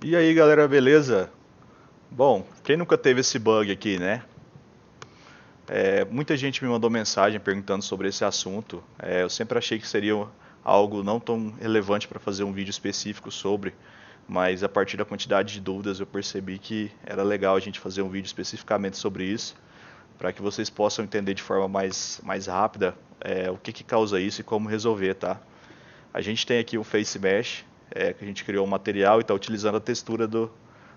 E aí galera, beleza? Bom, quem nunca teve esse bug aqui, né? Muita gente me mandou mensagem perguntando sobre esse assunto. Eu sempre achei que seria algo não tão relevante para fazer um vídeo específico sobre, mas a partir da quantidade de dúvidas eu percebi que era legal a gente fazer um vídeo especificamente sobre isso, para que vocês possam entender de forma mais rápida o que causa isso e como resolver, tá? A gente tem aqui o Face Mesh, que a gente criou um material e está utilizando a textura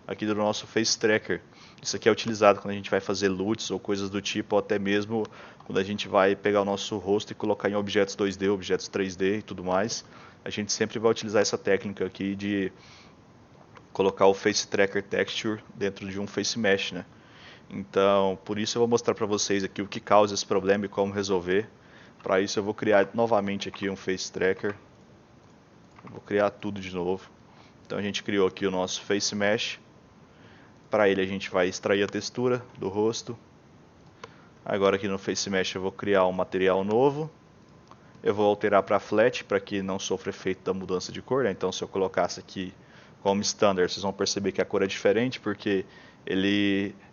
aqui do nosso Face Tracker. Isso aqui é utilizado quando a gente vai fazer LUTs ou coisas do tipo, ou até mesmo quando a gente vai pegar o nosso rosto e colocar em objetos 2D, objetos 3D e tudo mais. A gente sempre vai utilizar essa técnica aqui de colocar o Face Tracker Texture dentro de um Face Mesh, né? Então, por isso eu vou mostrar para vocês aqui o que causa esse problema e como resolver. Para isso eu vou criar novamente aqui um Face Tracker. Vou criar tudo de novo. Então a gente criou aqui o nosso Face Mesh. Para ele a gente vai extrair a textura do rosto. Agora aqui no Face Mesh eu vou criar um material novo. Eu vou alterar para Flat para que não sofra efeito da mudança de cor, né? Então se eu colocasse aqui como standard, vocês vão perceber que a cor é diferente porque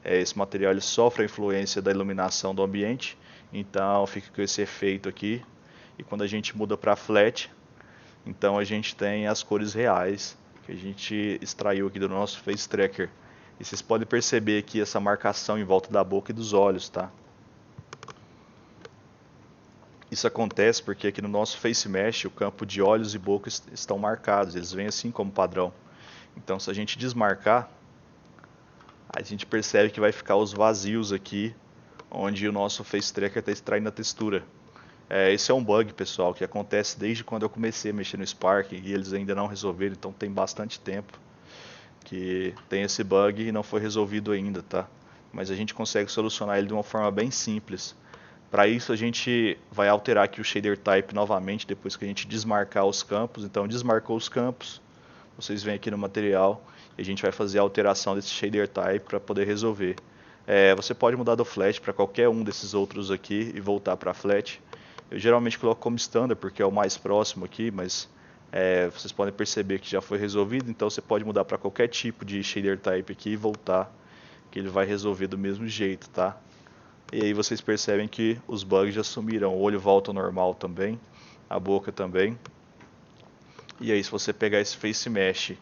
esse material ele sofre a influência da iluminação do ambiente. Então fica com esse efeito aqui. E quando a gente muda para Flat, então a gente tem as cores reais que a gente extraiu aqui do nosso Face Tracker. E vocês podem perceber aqui essa marcação em volta da boca e dos olhos, tá? Isso acontece porque aqui no nosso Face Mesh o campo de olhos e boca estão marcados, eles vêm assim como padrão. Então se a gente desmarcar, a gente percebe que vai ficar os vazios aqui, onde o nosso Face Tracker está extraindo a textura. Esse é um bug, pessoal, que acontece desde quando eu comecei a mexer no Spark e eles ainda não resolveram, então tem bastante tempo que tem esse bug e não foi resolvido ainda, tá? Mas a gente consegue solucionar ele de uma forma bem simples. Para isso a gente vai alterar aqui o shader type novamente depois que a gente desmarcar os campos. Então desmarcou os campos, vocês vêm aqui no material e a gente vai fazer a alteração desse shader type para poder resolver. Você pode mudar do flat para qualquer um desses outros aqui e voltar para flat. Eu geralmente coloco como standard porque é o mais próximo aqui, mas vocês podem perceber que já foi resolvido, então você pode mudar para qualquer tipo de shader type aqui e voltar, que ele vai resolver do mesmo jeito, tá? E aí vocês percebem que os bugs já sumiram, o olho volta ao normal também, a boca também. E aí se você pegar esse Face Mesh,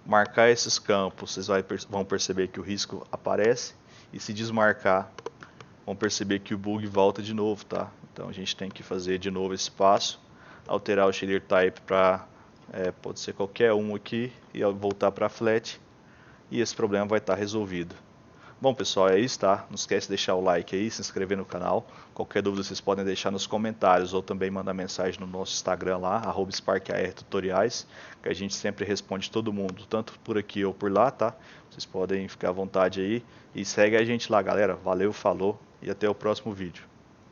marcar esses campos, vocês vão perceber que o risco aparece, e se desmarcar, vão perceber que o bug volta de novo, tá? Então a gente tem que fazer de novo esse passo, alterar o shader type para pode ser qualquer um aqui e voltar para flat, e esse problema vai estar resolvido. Bom pessoal, é isso, tá? Não esquece de deixar o like aí, se inscrever no canal. Qualquer dúvida vocês podem deixar nos comentários ou também mandar mensagem no nosso Instagram lá, @SparkARTutoriais, que a gente sempre responde todo mundo, tanto por aqui ou por lá, tá? Vocês podem ficar à vontade aí e segue a gente lá, galera. Valeu, falou e até o próximo vídeo.